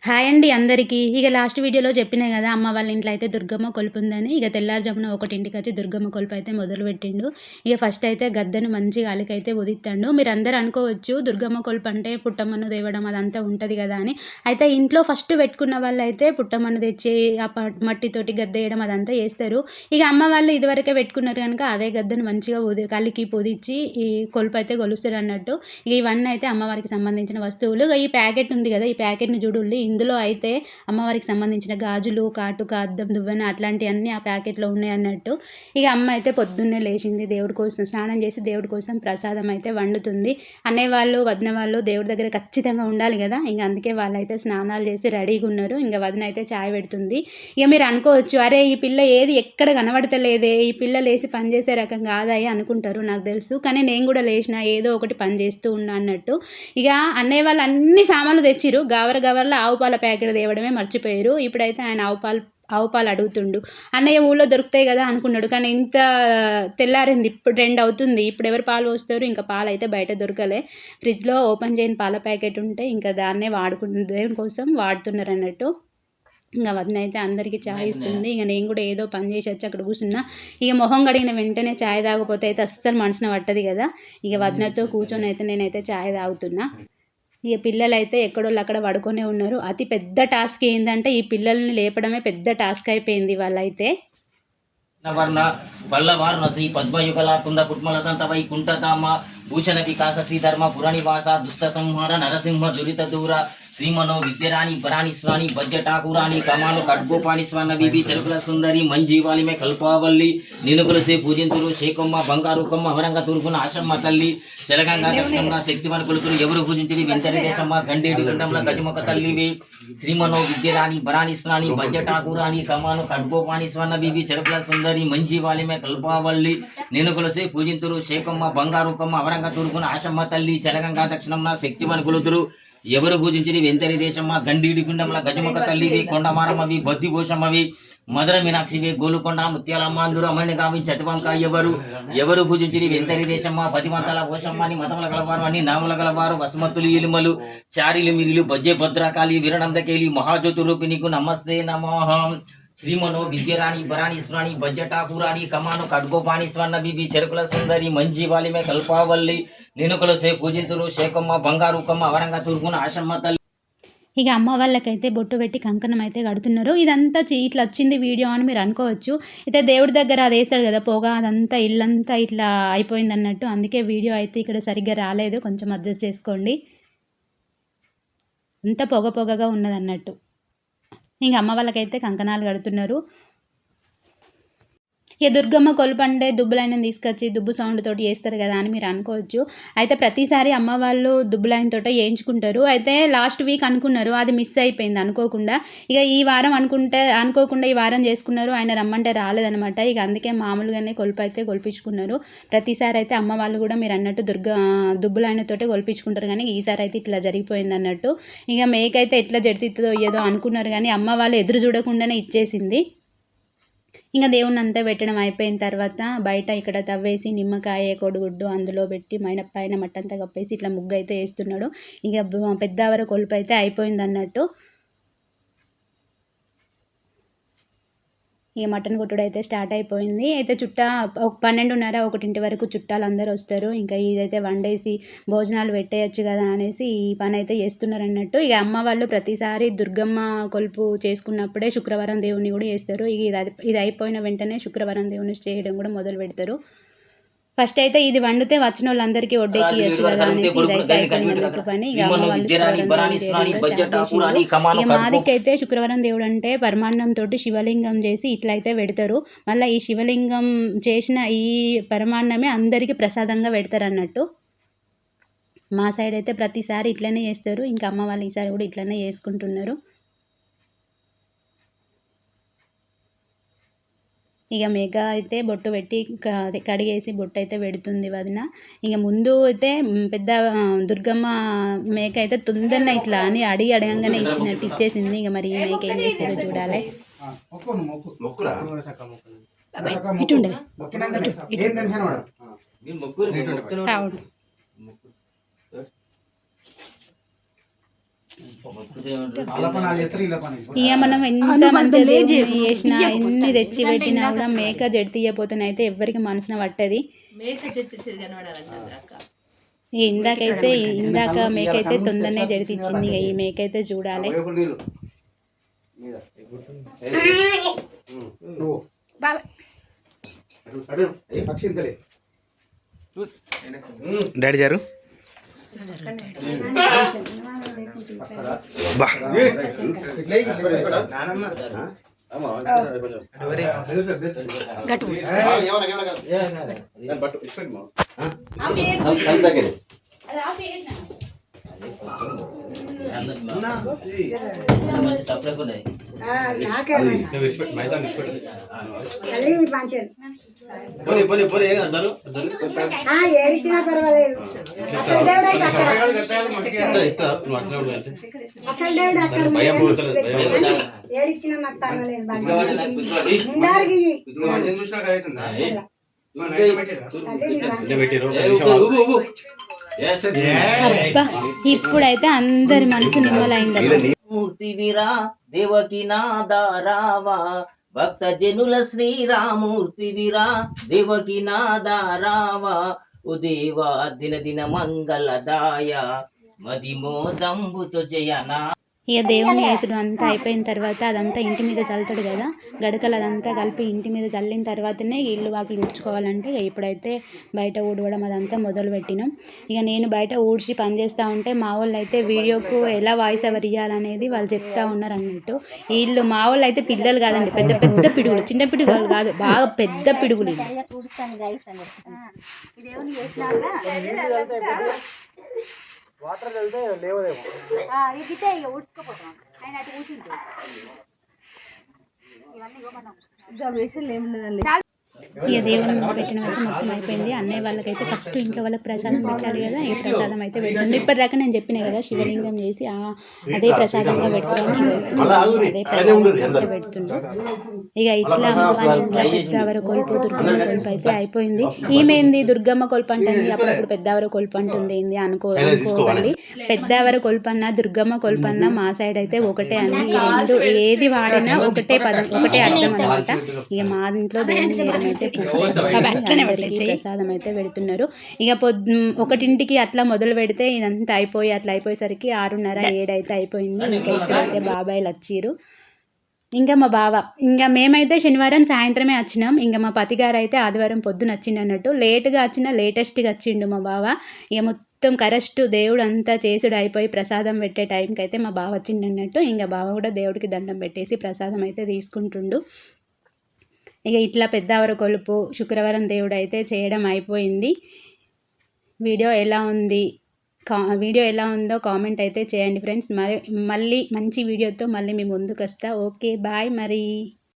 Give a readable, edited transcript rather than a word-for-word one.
Hi అండి అందరికీ. ఇక లాస్ట్ వీడియోలో చెప్పినా కదా అమ్మ వాళ్ళ ఇంట్లో అయితే దుర్గమ్మ కొలుపు ఉందని. ఇక తెల్లారుజామున 1కి వచ్చి దుర్గమ్మ కొలుపు అయితే మొదలుపెట్టిండు. ఇక ఫస్ట్ అయితే గద్దెను మంచిగా అలికైతే ఉదిత్తాడు. మీరందరూ అనుకోవచ్చు దుర్గమ్మ కొలుపు అంటే పుట్టమ్మను తేవడం అదంతా ఉంటుంది కదా అని. అయితే ఇంట్లో ఫస్ట్ పెట్టుకున్న వాళ్ళు అయితే పుట్టమ్మను తెచ్చి ఆ మట్టితోటి గద్దె వేయడం అదంతా చేస్తారు. ఇక అమ్మ వాళ్ళు ఇదివరకే పెట్టుకున్నారు కనుక అదే గద్దెను మంచిగా కలికి పొదిచ్చి ఈ కొలుపు అయితే కొలుస్తారు అన్నట్టు. ఇక ఇవన్నీ అయితే అమ్మవారికి సంబంధించిన వస్తువులు. ఇక ఈ ప్యాకెట్ ఉంది కదా, ఈ ప్యాకెట్ని చూడుల్లి. ఇందులో అయితే అమ్మవారికి సంబంధించిన గాజులు, కాటుక, అద్దం, దువ్వెన అట్లాంటివన్నీ ఆ ప్యాకెట్లో ఉన్నాయి అన్నట్టు. ఇక అమ్మ అయితే పొద్దున్నే లేచింది, దేవుడి కోసం స్నానం చేసి దేవుడి కోసం ప్రసాదం అయితే వండుతుంది. అన్నయ్య వాళ్ళు వదిన వాళ్ళు దేవుడి దగ్గర ఖచ్చితంగా ఉండాలి కదా, ఇంక అందుకే వాళ్ళైతే స్నానాలు చేసి రెడీగా ఉన్నారు. ఇంకా వదిన అయితే చాయ్ పెడుతుంది. ఇక మీరు అనుకోవచ్చు, అరే ఈ పిల్ల ఏది ఎక్కడ కనబడతలేదే, ఈ పిల్ల లేచి పని చేసే రకం కాదాయి అనుకుంటారు, నాకు తెలుసు. కానీ నేను కూడా లేచిన ఏదో ఒకటి పని చేస్తూ ఉన్నా అన్నట్టు. ఇక అన్నయ్య వాళ్ళు అన్ని సామాన్లు తెచ్చిరు. గవర్ల ఆవు పాల ప్యాకెట్ తేవడమే మర్చిపోయారు. ఇప్పుడైతే ఆయన ఆవు పాలు అడుగుతుండు. అన్నయ్య ఊళ్ళో దొరుకుతాయి కదా అనుకున్నాడు, కానీ ఇంత తెల్లారింది, ఇప్పుడు 2 అవుతుంది, ఇప్పుడు ఎవరు పాలు పోస్తారు? ఇంకా పాలు అయితే బయట దొరకలే. ఫ్రిడ్జ్లో ఓపెన్ చేయని పాల ప్యాకెట్ ఉంటే ఇంకా దాన్నే దేవుని కోసం వాడుతున్నారు అన్నట్టు. ఇంకా వదిన అయితే అందరికీ చాయ్ ఇస్తుంది. ఇక నేను కూడా ఏదో పని చేసి వచ్చి అక్కడ కూర్చున్నా. ఇక మొహం కడిగిన వెంటనే చాయ్ తాగకపోతే అయితే అస్సలు మనసున పట్టదు కదా. ఇక వదినతో కూర్చొని అయితే నేనైతే చాయ్ తాగుతున్నా. ఇక పిల్లలు అయితే ఎక్కడోళ్ళు అక్కడ పడుకొనే ఉన్నారు. అతి పెద్ద టాస్క్ ఏంటంటే ఈ పిల్లల్ని లేపడమే పెద్ద టాస్క్ అయిపోయింది వాళ్ళైతే. వర్ణ వల్లవారుణ శ్రీ పద్మయుగల కుంద కుట్మలదంత వైకుంఠధామ భూషణ వికాస శ్రీధర్మ పురనివాస దుష్ట సంహార నరసింహ దురిత దూర శ్రీమనో విద్యరాణి పరాణి స్వాణి బజ్జటాకురాణి కమాను ఖడ్గోపాణి స్వర్ణ వివి చెరుకుల సుందరి మంజీవాలిమే కల్పావల్లి నినుకులసే పూజింతులు శేకొమ్మ బంగారు కొమ్మ అవరంగ తూర్పున ఆశమ్మ తల్లి తెలంగాణ దక్షిణంగా శక్తివన్ కొలుకులు ఎవరు పూజించి వెంటనే దేశమ్మ గండేడి గుండంలో గజముఖ తల్లివి శ్రీమనో విద్యరాణి పరాణి స్వాణి బజ్జటాకురాణి కమాను ఖడ్గోపాణి స్వర్ణ వివి చెరుకుల సుందరి మంజీవాలిమే కల్పావల్లి నినుకులసే పూజింతులు శేకొమ్మ బంగారు కొమ్మ అవరంగ తూర్పున ఆశమ్మ తల్లి తెలంగాణ దక్షిణంలో శక్తివన్ కొలుకులు ఎవరు పూజించి వెంతరి దేశమ్మ గండీడి గుండంల గజముఖ తల్లివి కొండమారమ్మవి బొద్దిభూషమ్మవి మధుర మీనాక్షివి గోలుకొండ ముత్యాలమ్మాందురు అమ్మనిగామి చతివంక ఎవరు పూజించి వెంతరి దేశమ్మ పతిమంతల భూషమ్మని మతముల కలవారు అని నాముల కలవారు వసుమతులు ఇలుమలు చారిలు మిరిలు బజ్జే భద్రకాళి విరణందకేలి మహాజ్యోతి రూపిణికు నమస్తే నమః శ్రీమనో విద్యరాణి బరాణి స్వాణి బజ్జటాకురాణి కమాను ఖడ్గోపాణి స్వర్ణ బిబి చెరుకుల సుందరి మంజీవాలిమే కల్పావల్లి నినుకులసే పూజింతులు శేఖమ్మ బంగారు కొమ్మ అవరంగ తూర్పున ఆశమ్మ తల్లి. ఇక అమ్మ వాళ్ళకైతే బొట్టు పెట్టి కంకణం అయితే కడుతున్నారు. ఇదంతా ఇట్లా వచ్చింది వీడియో అని మీరు అనుకోవచ్చు. అయితే దేవుడి దగ్గర అది వేస్తాడు కదా పొగ, అదంతా ఇల్లంతా ఇట్లా అయిపోయింది అన్నట్టు. అందుకే వీడియో అయితే ఇక్కడ సరిగ్గా రాలేదు, కొంచెం అడ్జస్ట్ చేసుకోండి. అంతా పొగగా ఉన్నది అన్నట్టు. ఇంక అమ్మ వాళ్ళకైతే కంకణాలు కడుతున్నారు. ఇక దుర్గమ్మ కొలుపు అంటే దుబ్బులైన తీసుకొచ్చి దుబ్బు సౌండ్ తోటి చేస్తారు కదా అని మీరు అనుకోవచ్చు. అయితే ప్రతిసారి అమ్మ వాళ్ళు దుబ్బులైన తోట వేయించుకుంటారు. అయితే లాస్ట్ వీక్ అనుకున్నారు, అది మిస్ అయిపోయింది అనుకోకుండా. ఇక ఈ వారం అనుకోకుండా ఈ వారం చేసుకున్నారు. ఆయన రమ్మంటే రాలేదనమాట. ఇక అందుకే మామూలుగానే కొలుపు అయితే కొలిపించుకున్నారు. ప్రతిసారి అయితే అమ్మ వాళ్ళు కూడా మీరు అన్నట్టు దుబ్బులైన తోటే కొలిపించుకుంటారు, కానీ ఈసారి అయితే ఇట్లా జరిగిపోయింది అన్నట్టు. ఇక మేకైతే ఎట్లా జడితిద్దో ఏదో అనుకున్నారు, కానీ అమ్మ వాళ్ళు ఎదురు చూడకుండానే ఇచ్చేసింది. ఇంకా దేవుణ్ణి అంతా పెట్టడం అయిపోయిన తర్వాత బయట ఇక్కడ తవ్వేసి నిమ్మకాయ కొడుగుడ్డు అందులో పెట్టి పైన మట్టంతా కప్పేసి ఇట్లా ముగ్గు అయితే వేస్తున్నాడు. ఇక పెద్దవర కొలుపు అయితే అయిపోయింది అన్నట్టు. ఇక మటన్ కొట్టుడు అయితే స్టార్ట్ అయిపోయింది. అయితే 12:30 1 వరకు చుట్టాలు అందరూ వస్తారు. ఇంకా ఇదైతే వండేసి భోజనాలు పెట్టేయచ్చు కదా అనేసి ఈ పని అయితే చేస్తున్నారు అన్నట్టు. ఇక అమ్మ వాళ్ళు ప్రతిసారి దుర్గమ్మ కొలుపు చేసుకున్నప్పుడే శుక్రవారం దేవుని కూడా చేస్తారు. ఇది అయిపోయిన వెంటనే శుక్రవారం దేవుని చేయడం కూడా మొదలు పెడతారు. ఫస్ట్ అయితే ఇది వండితే వచ్చిన వాళ్ళందరికీ వడ్డేకి ఇవ్వచ్చు కదా అనేసి ఇదైతే అయిపోయినట్టు పని. ఇక అమ్మ వాళ్ళు ఇక మాదికైతే శుక్రవారం దేవుడు అంటే పరమాన్నంతో శివలింగం చేసి ఇట్లయితే పెడతారు. మళ్ళీ ఈ శివలింగం చేసిన ఈ పరమాన్నమే అందరికీ ప్రసాదంగా పెడతారు అన్నట్టు. మా సైడ్ అయితే ప్రతిసారి ఇట్లనే చేస్తారు. ఇంకా అమ్మ వాళ్ళు ఈసారి కూడా ఇట్లనే చేసుకుంటున్నారు. ఇక మేక అయితే బొట్టు పెట్టి కడిగేసి బొట్టు అయితే పెడుతుంది వదిన. ఇక ముందు అయితే పెద్ద దుర్గమ్మ మేక అయితే తొందరగా ఇట్లా అని అడగంగానే ఇచ్చేసింది. ఇక మరి ఈ మేక ఏం చేస్తుందో చూడాలి. ఇటుండే ఇక మనం ఎంత మంచిగా దేవుని చేసినా ఎన్ని తెచ్చి పెట్టినా కూడా మేక జడి తీయపోతేనే అయితే ఎవ్వరికి మనసున పట్టది. ఇందాక మేక అయితే తొందరనే జడి తెచ్చింది. ఇక ఈ మేక అయితే చూడాలి. డాడీ గారు బా మంచి సపరేట్ ఉన్నాయి. ఏడిచినా పర్వాలేదు. ఏడిచినా నాకు పర్వాలేదు. ఇప్పుడైతే అందరి మనసు నిమ్మలైంది. మూర్తి వీరా దేవకి నాదారావా భక్త జనుల శ్రీరామూర్తి వీరా దేవకి నాదారావా ఓ దేవా దిన దిన మంగళదాయ మది మోదంబుతో జయనా. ఇక దేవుని వేసుడు అంతా అయిపోయిన తర్వాత అదంతా ఇంటి మీద చల్లుతాడు కదా, గడకలు అదంతా కలిపి ఇంటి మీద చల్లిన తర్వాతనే ఇల్లు వాకిలు ఊడ్చుకోవాలంటే ఇక ఇప్పుడైతే బయట ఊడవడం అదంతా మొదలు పెట్టినాం. ఇక నేను బయట ఊడ్చి పని చేస్తూ ఉంటే మా వాళ్ళు అయితే వీడియోకు ఎలా వాయిస్ ఓవర్ ఇవ్వాలనేది వాళ్ళు చెప్తా ఉన్నారు అన్నట్టు. వీళ్ళు మా వాళ్ళు అయితే పిల్లలు కాదండి, పెద్ద పెద్ద పిడుగులు, చిన్న పిడుగులు కాదు, బాగా పెద్ద పిడుగులు. ఇక దేవుని పెట్టిన అయితే మొత్తం అయిపోయింది. అన్నయ్య వాళ్ళకైతే ఫస్ట్ ఇంట్లో వాళ్ళకి ప్రసాదం పెట్టాలి కదా, ఈ ప్రసాదం అయితే పెడుతుంది. ఇప్పటిదాకా నేను చెప్పిన కదా శివలింగం చేసి అదే ప్రసాదంగా పెడుతున్నాను, అదే ప్రసాదంగా పెడుతుంది. ఇక ఇట్లా ఇంట్లో పెద్దవర కొలుపు దుర్గమ్మ కొలుపు అయితే అయిపోయింది. ఈమెంది దుర్గమ్మ కొలుపు అంటుంది, అప్పుడప్పుడు పెద్దవర కొలుపు అంటుంది ఏంది అనుకోకండి. పెద్దవర కొలుపు అన్న దుర్గమ్మ కొలుపు అన్న మా సైడ్ అయితే ఒకటే అండి. ఈ రెండు ఏది వాడినా ఒకటే పదం, ఒకటే అర్థం అనమాట. ఇక మా ఇంట్లో దేవుని అయితే ప్రసాదం అయితే పెడుతున్నారు. ఇక 1ంటికి అట్లా మొదలు పెడితే ఇదంతా అయిపోయి అట్లా అయిపోయేసరికి 6:30, 7 అయితే అయిపోయింది. ఇంకా ఇక్కడైతే బాబాయిలు వచ్చిర్రు. ఇంకా మా బావ, ఇంకా మేమైతే శనివారం సాయంత్రమే వచ్చినాం. ఇంకా మా పతిగారు అయితే ఆదివారం పొద్దున వచ్చిండు అన్నట్టు. లేట్గా వచ్చిన లేటెస్ట్గా వచ్చిండు మా బావ. ఇక మొత్తం కరెక్ట్ దేవుడు అంతా చేసుడు అయిపోయి ప్రసాదం పెట్టే టైంకి అయితే మా బావ వచ్చిండు అన్నట్టు. ఇంకా బావ కూడా దేవుడికి దండం పెట్టేసి ప్రసాదం అయితే తీసుకుంటుండు. ఇక ఇట్లా పెద్దవర కొలుపు శుక్రవారం దేవుడు అయితే చేయడం అయిపోయింది. వీడియో ఎలా ఉందో కామెంట్ అయితే చేయండి ఫ్రెండ్స్. మళ్ళీ మంచి వీడియోతో మళ్ళీ మీ ముందుకు వస్తా. ఓకే బాయ్ మరి.